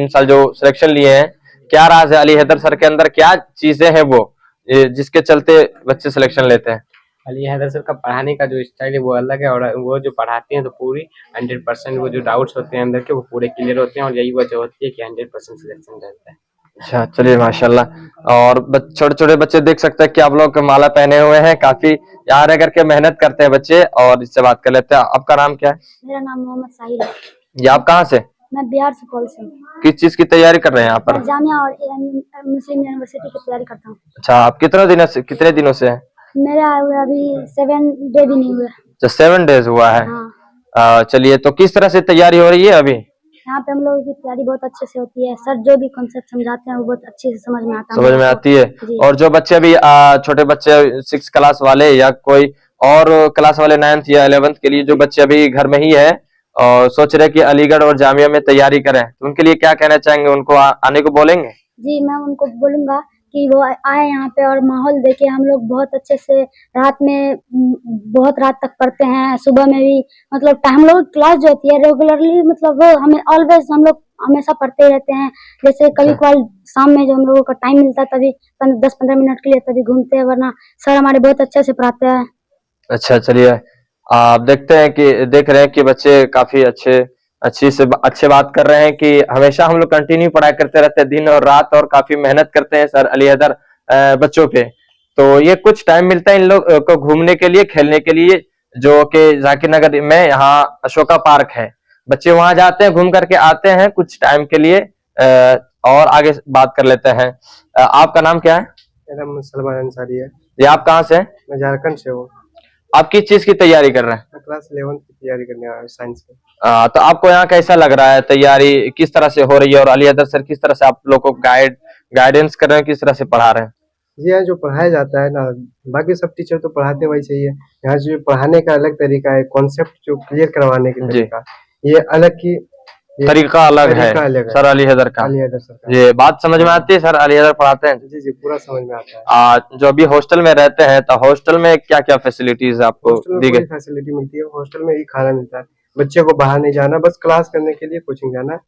साल जो सिलेक्शन लिए हैं, क्या राज है अली हैदर सर के अंदर? क्या चीजें हैं वो जिसके चलते बच्चे सिलेक्शन लेते हैं? अली हैदर सर का पढ़ाने का जो स्टाइल है वो अलग है, और वो जो पढ़ाते हैं तो पूरी 100% वो जो डाउट्स होते हैं अंदर के वो पूरे क्लियर होते हैं, और यही वजह होती है कि 100% सिलेक्शन रहता है। अच्छा, चलिए माशाल्लाह। और छोटे छोटे बच्चे देख सकते हैं कि आप लोग माला पहने हुए हैं, काफी यहाँ रह करके मेहनत करते हैं बच्चे। और इससे बात कर लेते हैं। आपका नाम क्या है? मेरा नाम मोहम्मद साहिल है। ये आप कहाँ से? मैं बिहार सुपौल से हूँ। किस चीज की तैयारी कर रहे हैं यहाँ पर? मैं जामिया और मुस्लिम यूनिवर्सिटी की तैयारी करता हूँ। अच्छा, आप कितने दिनों से हैं? मेरा अभी 7 डे भी नहीं हुआ। अच्छा, 7 डेज हुआ है। हाँ। चलिए, तो किस तरह से तैयारी हो रही है अभी? यहाँ पे हम लोगों की तैयारी बहुत अच्छे से होती है। सर जो भी कॉन्सेप्ट समझाते हैं वो बहुत अच्छे से समझ में आता है। समझ में आती है। और जो बच्चे अभी छोटे बच्चे 6 क्लास वाले या कोई और क्लास वाले 9th या 11th के लिए जो बच्चे अभी घर में ही है और सोच रहे कि अलीगढ़ और जामिया में तैयारी करें, तो उनके लिए क्या कहना चाहेंगे? उनको आने को बोलेंगे? जी, मैं उनको बोलूंगा कि वो आए यहाँ पे और माहौल देखे। हम लोग बहुत अच्छे से रात में बहुत रात तक पढ़ते हैं, सुबह में भी मतलब हम लोग क्लास जो होती है रेगुलरली मतलब वो हमें ऑलवेज हम लोग हमेशा पढ़ते ही रहते हैं। जैसे कभी कभार शाम में जो हम लोगों को टाइम मिलता है तभी 10-15 मिनट के लिए तभी घूमते हैं, वरना सर हमारे बहुत अच्छे से पढ़ाते हैं। अच्छा, चलिए आप देख रहे हैं कि बच्चे काफी अच्छे बात कर रहे हैं कि हमेशा हम लोग कंटिन्यू पढ़ाई करते रहते हैं दिन और रात, और काफी मेहनत करते हैं सर अली हैदर बच्चों पे। तो ये कुछ टाइम मिलता है इन लोग को घूमने के लिए, खेलने के लिए, जो कि जाकिर नगर में यहाँ अशोका पार्क है। बच्चे वहां जाते हैं, घूम करके आते हैं कुछ टाइम के लिए। और आगे बात कर लेते हैं। आपका नाम क्या है? मेरा नाम सलमान अंसारी है। ये आप कहाँ से? मैं झारखंड से हूँ। आप किस चीज की तैयारी कर रहे हैं? मैं क्लास 11th की तैयारी करने आया हूँ साइंस में। तो आपको यहाँ कैसा लग रहा है? तैयारी किस तरह से हो रही है और अली हैदर सर किस तरह से आप लोग को गाइडेंस कर रहे हैं, किस तरह से पढ़ा रहे हैं? जी, यहाँ जो पढ़ाया जाता है ना, बाकी सब टीचर तो पढ़ाते वैसे ही है। यहाँ जो पढ़ाने का अलग तरीका है, कॉन्सेप्ट जो क्लियर करवाने का तरीका, ये अलग तरीका अलग है सर अली हैदर का। ये बात समझ में आती है? सर अली हैदर पढ़ाते हैं? जी, पूरा समझ में आता है। जो अभी हॉस्टल में रहते हैं तो हॉस्टल में क्या क्या फैसिलिटीज आपको दी गई? फैसिलिटी मिलती है हॉस्टल में, ही खाना मिलता है, बच्चे को बाहर नहीं जाना, बस क्लास करने के लिए कोचिंग जाना है।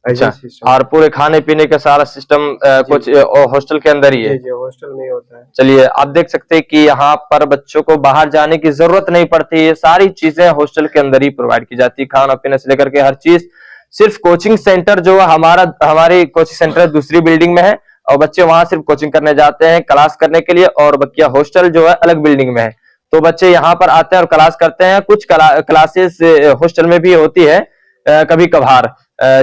अच्छा, और पूरे खाने पीने का सारा सिस्टम कुछ हॉस्टल के अंदर ही है? जी, हॉस्टल में ही होता है। चलिए, आप देख सकते हैं कि यहाँ पर बच्चों को बाहर जाने की जरूरत नहीं पड़ती, ये सारी चीजें हॉस्टल के अंदर ही प्रोवाइड की जाती है, खाना पीने से लेकर के हर चीज। सिर्फ कोचिंग सेंटर जो हमारी कोचिंग सेंटर दूसरी बिल्डिंग में है और बच्चे वहां सिर्फ कोचिंग करने जाते हैं क्लास करने के लिए, और बकिया हॉस्टल जो है अलग बिल्डिंग में है। तो बच्चे यहाँ पर आते हैं और क्लास करते हैं। कुछ क्लासेस हॉस्टल में भी होती है कभी कभार,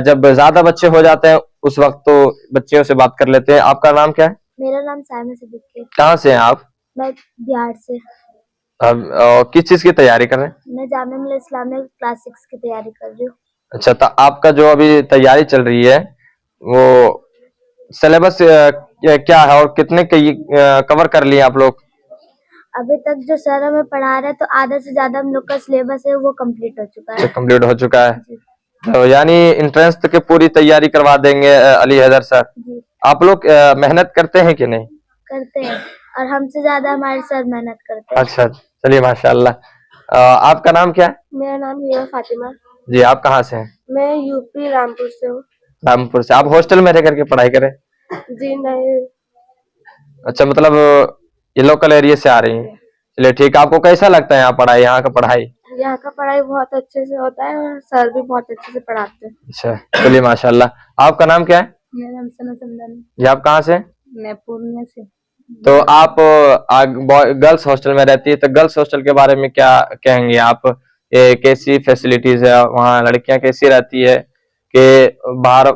जब ज्यादा बच्चे हो जाते हैं उस वक्त तो बच्चियों से बात कर लेते हैं। आपका नाम क्या है? मेरा नाम साइमा सिद्दीकी है। कहाँ से हैं आप? मैं बिहार से। किस चीज की तैयारी कर रहे हैं? मैं जामिया मिल्लिया इस्लामिया क्लास 6 की तैयारी कर रही हूँ। अच्छा, तो आपका जो अभी तैयारी चल रही है वो सिलेबस क्या है और कितने कवर कर लिए आप लोग? अभी तक जो सर हमें पढ़ा रहे हैं तो आधा से ज्यादा हम लोग का सिलेबस है वो कंप्लीट हो चुका है। कंप्लीट हो चुका है, जी। तो यानी एंट्रेंस तक की पूरी तैयारी करवा देंगे अली हैदर सर। जी आप लोग मेहनत करते हैं कि नहीं? करते हैं, और हमसे ज्यादा हमारे सर मेहनत करते हैं। अच्छा, चलिए माशाल्लाह। आपका नाम क्या है? मेरा नाम हिया फातिमा। जी, आप कहाँ से हैं? मैं यूपी रामपुर से हूँ। रामपुर से। आप हॉस्टल में रह करके पढ़ाई करें? जी नहीं। अच्छा, मतलब ये लोकल एरिया से आ रही हैं। चलिए ठीक है। आपको कैसा लगता है यहाँ पढ़ाई, यहाँ का पढ़ाई? यहाँ का पढ़ाई बहुत अच्छे से होता है और सर भी बहुत अच्छे से पढ़ाते हैं। अच्छा, चलिए माशाल्लाह। आपका नाम क्या है? मेरा नाम सना समदानी। जी, आप कहाँ से? मैं पूर्णिया से। तो आप गर्ल्स हॉस्टल में रहती है, तो गर्ल्स हॉस्टल के बारे में क्या कहेंगे आप? कैसी फैसिलिटीज है वहाँ, लड़कियां कैसी रहती है? कि बाहर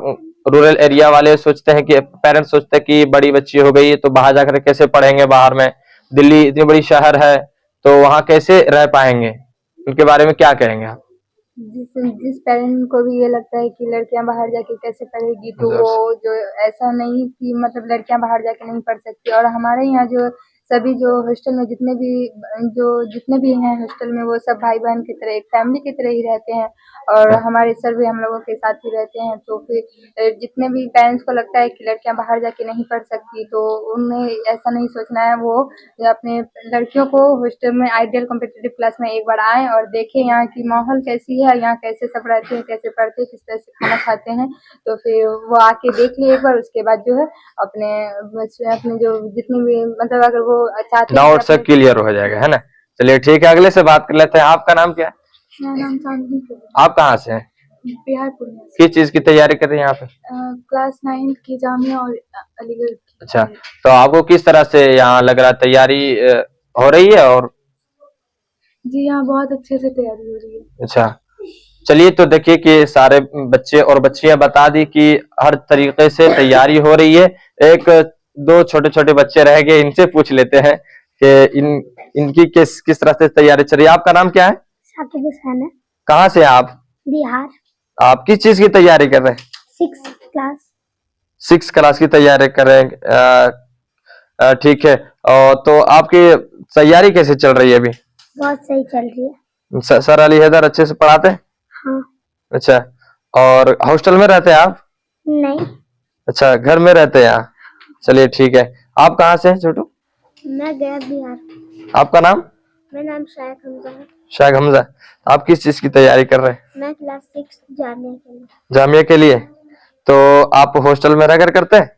रूरल एरिया वाले सोचते हैं कि पेरेंट्स सोचते हैं कि बड़ी बच्ची हो गई तो बाहर जाकर कैसे पढ़ेंगे, बाहर में दिल्ली इतनी बड़ी शहर है तो वहाँ कैसे रह पाएंगे, उनके बारे में क्या कहेंगे आप? जिस पेरेंट को भी ये लगता है कि लड़कियां बाहर जाके कैसे पढ़ेगी, तो वो जो ऐसा नहीं कि मतलब लड़कियां बाहर जाके नहीं पढ़ सकती। और हमारे यहाँ जो सभी जो हॉस्टल में जितने भी हैं हॉस्टल में, वो सब भाई बहन की तरह एक फैमिली की तरह ही रहते हैं, और हमारे सर भी हम लोगों के साथ ही रहते हैं। तो फिर जितने भी पेरेंट्स को लगता है कि लड़कियां बाहर जाके नहीं पढ़ सकती, तो उन्हें ऐसा नहीं सोचना है। वो अपने लड़कियों को हॉस्टल में आइडियल कॉम्पिटिटिव क्लास में एक बार आए और देखें यहाँ की माहौल कैसी है, यहाँ कैसे सब रहते हैं, कैसे पढ़ते हैं, किस तरह से खाना खाते हैं। तो फिर वो आके देख लिए एक बार, उसके बाद जो है अपने जो जितनी भी मतलब अगर वो चाहते डाउट से क्लियर हो जाएगा, है ना। चलिए ठीक है, अगले से बात कर लेते हैं। आपका नाम क्या है? मेरा नाम चांदनी है। आप कहाँ से हैं? बिहार पूर्णिया से। किस चीज की तैयारी कर रही हैं यहाँ पे? क्लास 9 की जामिया और अलीगढ़ की। अच्छा, तो आपको किस तरह से यहाँ लग रहा है तैयारी हो रही है? और जी यहाँ बहुत अच्छे से तैयारी हो रही है। अच्छा, चलिए तो देखिए कि सारे बच्चे और बच्चियां बता दी कि हर तरीके से तैयारी हो रही है। एक दो छोटे छोटे बच्चे रह गए, इनसे पूछ लेते हैं कि इनकी किस तरह से तैयारी चल रही है। आपका नाम क्या है? साकिब हुसैन है। कहाँ से हैं आप? बिहार। आप किस चीज की तैयारी कर रहे हैं? 6 क्लास। 6 क्लास की तैयारी कर रहे हैं, ठीक है। और तो आपकी तैयारी कैसे चल रही है अभी? बहुत सही चल रही है। सर अली हैदर अच्छे से पढ़ाते हैं? हाँ। अच्छा, और हॉस्टल में रहते हैं आप? नहीं। अच्छा, घर में रहते हैं यहाँ। चलिए ठीक है। आप कहाँ से हैं छोटू? मैं गया बिहार। आपका नाम? मेरा नाम शायद हमजा है। शायद हमजा। आप किस चीज की तैयारी कर रहे हैं? मैं क्लास 6 जामिया के लिए। जामिया के लिए। तो आप हॉस्टल में रहकर करते हैं?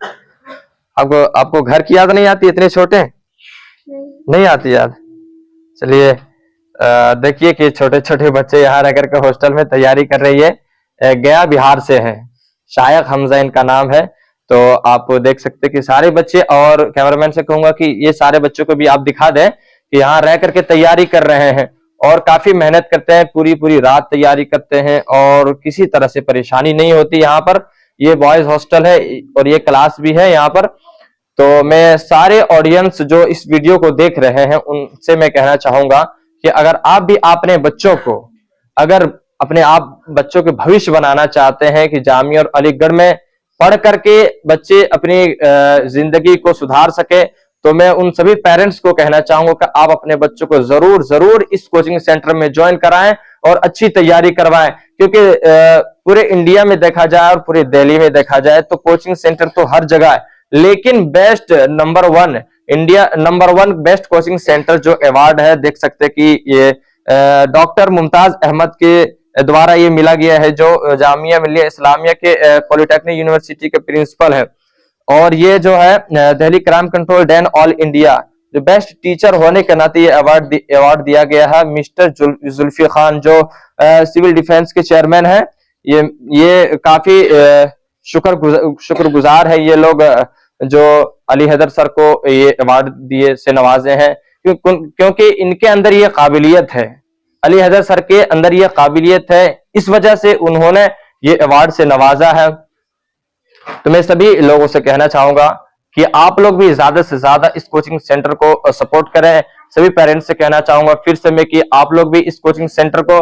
आपको घर की याद नहीं आती, इतने छोटे हैं? नहीं आती याद। चलिए देखिए कि छोटे छोटे बच्चे यहाँ रहकर के हॉस्टल में तैयारी कर रही है। गया बिहार से है, शायक हमजा इनका नाम है। तो आप देख सकते कि सारे बच्चे, और कैमरामैन से कहूंगा कि ये सारे बच्चों को भी आप दिखा दें कि यहाँ रह करके तैयारी कर रहे हैं और काफी मेहनत करते हैं, पूरी रात तैयारी करते हैं और किसी तरह से परेशानी नहीं होती यहाँ पर। ये बॉयज हॉस्टल है और ये क्लास भी है यहाँ पर। तो मैं सारे ऑडियंस जो इस वीडियो को देख रहे हैं उनसे मैं कहना चाहूंगा कि अगर आप भी अपने बच्चों को, अगर अपने आप बच्चों के भविष्य बनाना चाहते हैं कि जामिया और अलीगढ़ में पढ़ करके बच्चे अपनी जिंदगी को सुधार सके, तो मैं उन सभी पेरेंट्स को कहना चाहूंगा कि आप अपने बच्चों को जरूर इस कोचिंग सेंटर में ज्वाइन कराएं और अच्छी तैयारी करवाएं। क्योंकि पूरे इंडिया में देखा जाए और पूरे दिल्ली में देखा जाए तो कोचिंग सेंटर तो हर जगह है, लेकिन best number 1 India number 1 best coaching centre जो अवार्ड है, देख सकते कि ये डॉक्टर मुमताज अहमद के द्वारा ये मिला गया है, जो जामिया मिल्लिया इस्लामिया के पॉलिटेक्निक यूनिवर्सिटी के प्रिंसिपल है। और ये जो है Delhi crime control Dan all India जो बेस्ट टीचर होने के नाते ये अवार्ड दिया गया है मिस्टर जुल्फी खान, जो सिविल डिफेंस के चेयरमैन है। ये काफी शुक्रगुजार है ये लोग जो अली हैदर सर को ये अवार्ड दिए से नवाजे हैं, क्योंकि इनके अंदर ये काबिलियत है, अली हैदर सर के अंदर ये काबिलियत है, इस वजह से उन्होंने ये अवार्ड से नवाजा है। तो मैं सभी लोगों से कहना चाहूंगा कि आप लोग भी ज्यादा से ज्यादा इस कोचिंग सेंटर को सपोर्ट करें। सभी पेरेंट्स से कहना चाहूंगा फिर से मैं कि आप लोग भी इस कोचिंग सेंटर को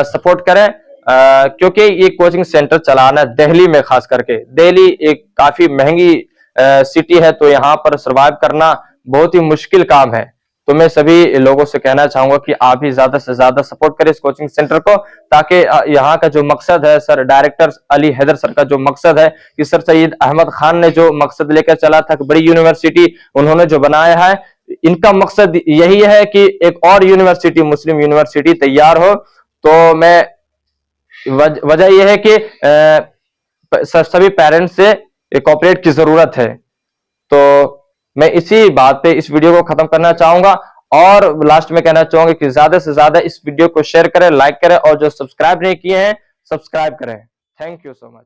सपोर्ट करें, क्योंकि ये कोचिंग सेंटर चलाना दिल्ली में, खास करके दिल्ली एक काफी महंगी सिटी है, तो यहाँ पर सर्वाइव करना बहुत ही मुश्किल काम है। तो मैं सभी लोगों से कहना चाहूंगा कि आप ही ज्यादा से ज्यादा सपोर्ट करें इस कोचिंग सेंटर को, ताकि यहाँ का जो मकसद है, sir director Ali Haider sir का जो मकसद है कि सर सैयद अहमद खान ने जो मकसद लेकर चला था, बड़ी यूनिवर्सिटी उन्होंने जो बनाया है, इनका मकसद यही है कि एक और यूनिवर्सिटी, मुस्लिम यूनिवर्सिटी तैयार हो। तो मैं वजह यह है कि सभी पेरेंट्स से कोऑपरेट की जरूरत है। तो मैं इसी बात पे इस वीडियो को खत्म करना चाहूंगा, और लास्ट में कहना चाहूंगा कि ज्यादा से ज्यादा इस वीडियो को शेयर करें, लाइक करें, और जो सब्सक्राइब नहीं किए हैं सब्सक्राइब करें। Thank you so much.